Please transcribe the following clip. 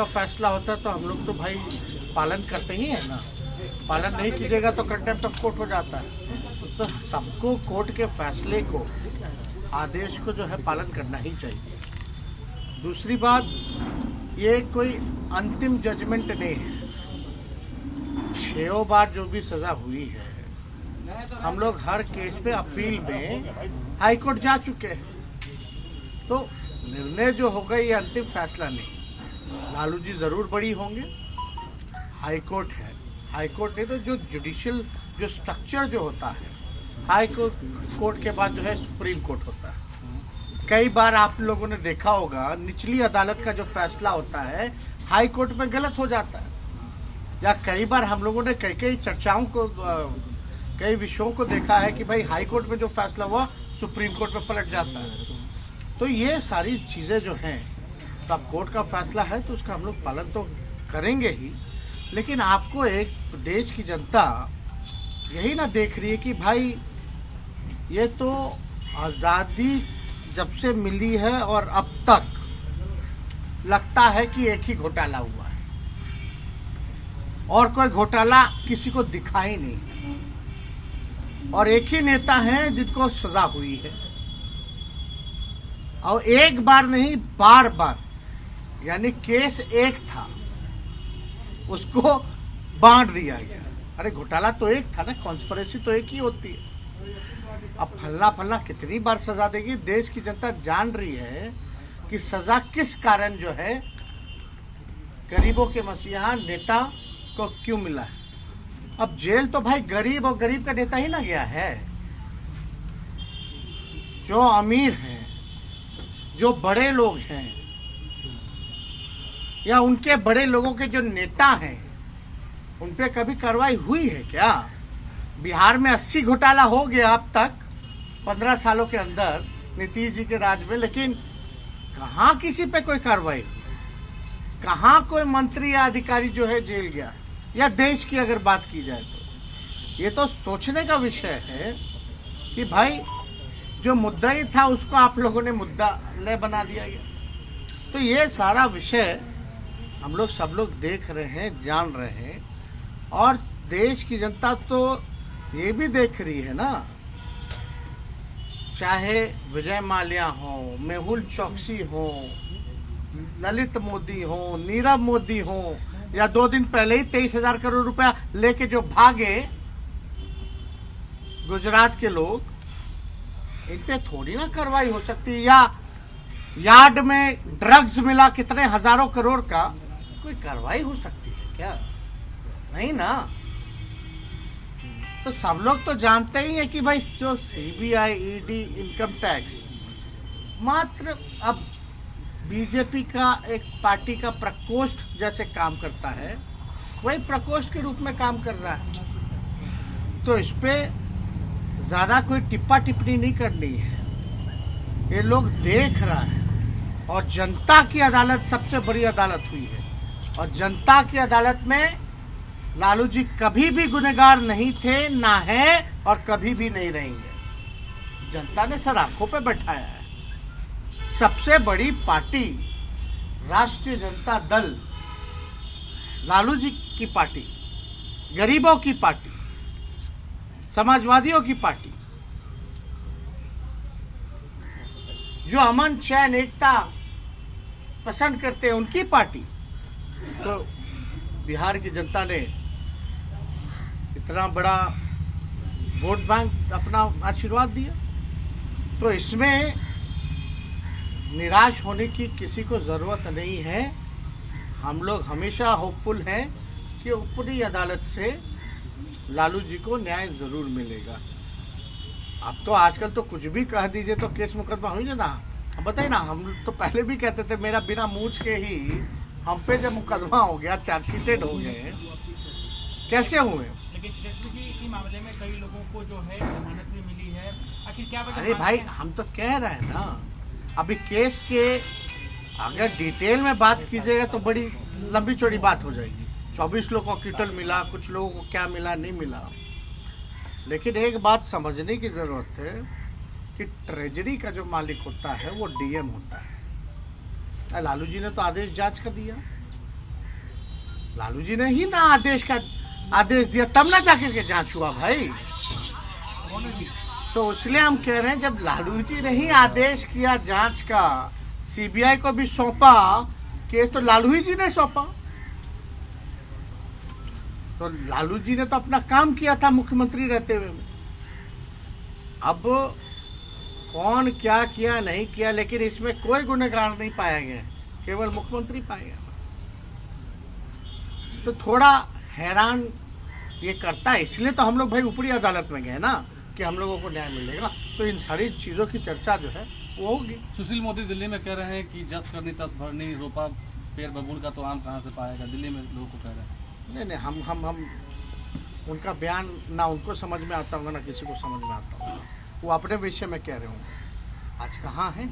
का फैसला होता है तो हम लोग तो भाई पालन करते ही है ना। पालन नहीं कीजिएगा तो कंटेम्प्ट ऑफ कोर्ट हो जाता है। तो सबको कोर्ट के फैसले को, आदेश को जो है पालन करना ही चाहिए। दूसरी बात, ये कोई अंतिम जजमेंट नहीं है। 6 बार जो भी सजा हुई है, हम लोग हर केस पे अपील में हाई कोर्ट जा चुके हैं। तो निर्णय जो होगा ये अंतिम फैसला नहीं। लालू जी जरूर बरी होंगे। हाई कोर्ट है, हाई कोर्ट नहीं तो जो जुडिशियल जो स्ट्रक्चर जो होता है, हाई कोर्ट के बाद जो है सुप्रीम कोर्ट होता है। कई बार आप लोगों ने देखा होगा निचली अदालत का जो फैसला होता है हाई कोर्ट में गलत हो जाता है। या कई बार हम लोगों ने कई चर्चाओं को, कई विषयों को देखा है कि भाई हाई कोर्ट में जो फैसला हुआ सुप्रीम कोर्ट में पलट जाता है। तो ये सारी चीजें जो हैं, तो अब कोर्ट का फैसला है तो उसका हम लोग पालन तो करेंगे ही। लेकिन आपको एक देश की जनता यही ना देख रही है कि भाई ये तो आजादी जब से मिली है और अब तक लगता है कि एक ही घोटाला हुआ है और कोई घोटाला किसी को दिखाई नहीं। और एक ही नेता हैं जिनको सजा हुई है, और एक बार नहीं बार बार, यानी केस एक था उसको बांट दिया गया। अरे घोटाला तो एक था ना, कॉन्स्पिरेसी तो एक ही होती है। अब फल्ला फल्ला कितनी बार सजा देगी? देश की जनता जान रही है कि सजा किस कारण जो है गरीबों के मसीहा नेता को क्यों मिला है। अब जेल तो भाई गरीब और गरीब का नेता ही ना गया है। जो अमीर हैं, जो बड़े लोग हैं, या उनके बड़े लोगों के जो नेता हैं, उन पे कभी कार्रवाई हुई है क्या? बिहार में 80 घोटाला हो गया अब तक 15 सालों के अंदर नीतीश जी के राज में, लेकिन कहाँ किसी पे कोई कार्रवाई, कहाँ कोई मंत्री या अधिकारी जो है जेल गया? या देश की अगर बात की जाए तो ये तो सोचने का विषय है कि भाई जो मुद्दा ही था उसको आप लोगों ने मुद्दा ले बना दिया गया। तो ये सारा विषय हम लोग सब लोग देख रहे हैं, जान रहे हैं, और देश की जनता तो ये भी देख रही है ना। चाहे विजय माल्या हो, मेहुल चौकसी हो, ललित मोदी हो, नीरव मोदी हो, या 2 दिन पहले ही 23,000 करोड़ रुपया लेके जो भागे गुजरात के लोग, इन पे थोड़ी ना कार्रवाई हो सकती है। या यार्ड में ड्रग्स मिला कितने हजारों करोड़ का, कोई कार्रवाई हो सकती है क्या? नहीं ना। तो सब लोग तो जानते ही है कि भाई जो सीबीआई, ईडी, इनकम टैक्स मात्र अब बीजेपी का एक पार्टी का प्रकोष्ठ जैसे काम करता है, वही प्रकोष्ठ के रूप में काम कर रहा है। तो इस पे ज्यादा कोई टिप्पा टिप्पणी नहीं करनी है। ये लोग देख रहा है, और जनता की अदालत सबसे बड़ी अदालत हुई है, और जनता की अदालत में लालू जी कभी भी गुनहगार नहीं थे, ना है, और कभी भी नहीं रहेंगे। जनता ने सर आंखों पे बैठाया है। सबसे बड़ी पार्टी राष्ट्रीय जनता दल, लालू जी की पार्टी, गरीबों की पार्टी, समाजवादियों की पार्टी, जो अमन चैन एकता पसंद करते हैं, उनकी पार्टी। तो बिहार की जनता ने इतना बड़ा वोट बैंक अपना आशीर्वाद दिया, तो इसमें निराश होने की किसी को जरूरत नहीं है। हम लोग हमेशा होपफुल हैं कि ऊपरी अदालत से लालू जी को न्याय जरूर मिलेगा। अब तो आजकल तो कुछ भी कह दीजिए तो केस मुकदमा हो जाए ना। अब बताइए ना, हम तो पहले भी कहते थे, मेरा बिना मूछ के ही हम पे जब मुकदमा हो गया, चार्जशीटेड हो गए, कैसे हुए? लेकिन जी इसी मामले में कई लोगों को जो है जमानत भी मिली है, आखिर क्या वजह? अरे भाई हम तो कह रहे हैं ना, अभी केस के अगर डिटेल में बात कीजिएगा तो बड़ी लंबी चौड़ी बात हो जाएगी। 24 लोगों को क्विटल मिला, कुछ लोगों को क्या मिला नहीं मिला। लेकिन एक बात समझने की जरूरत है कि ट्रेजरी का जो मालिक होता है वो डीएम होता है। लालू जी ने तो आदेश जांच का दिया, लालू जी ने ही ना आदेश दिया, तब ना जाकर के जांच हुआ भाई। तो इसलिए हम कह रहे हैं जब लालू जी ने ही आदेश किया जांच का, सीबीआई को भी सौंपा केस, तो लालू जी ने सौंपा, तो लालू जी ने तो अपना काम किया था मुख्यमंत्री रहते हुए। अब कौन क्या किया नहीं किया, लेकिन इसमें कोई गुनहगार नहीं पाया गया, केवल मुख्यमंत्री पाया गया। तो थोड़ा हैरान ये करता है, इसलिए तो हम लोग भाई ऊपरी अदालत में गए ना कि हम लोगों को न्याय मिलेगा। तो इन सारी चीजों की चर्चा जो है वो होगी। सुशील मोदी दिल्ली में कह रहे हैं कि जस करनी तस भरनी, रोपा पेड़ बबूल का तो आम कहाँ से पाएगा, दिल्ली में लोगों को कह रहे हैं। नहीं, हम उनका बयान ना उनको समझ में आता होगा ना किसी को समझ में आता होगा, वो अपने विषय में कह रहे होंगे। आज कहाँ है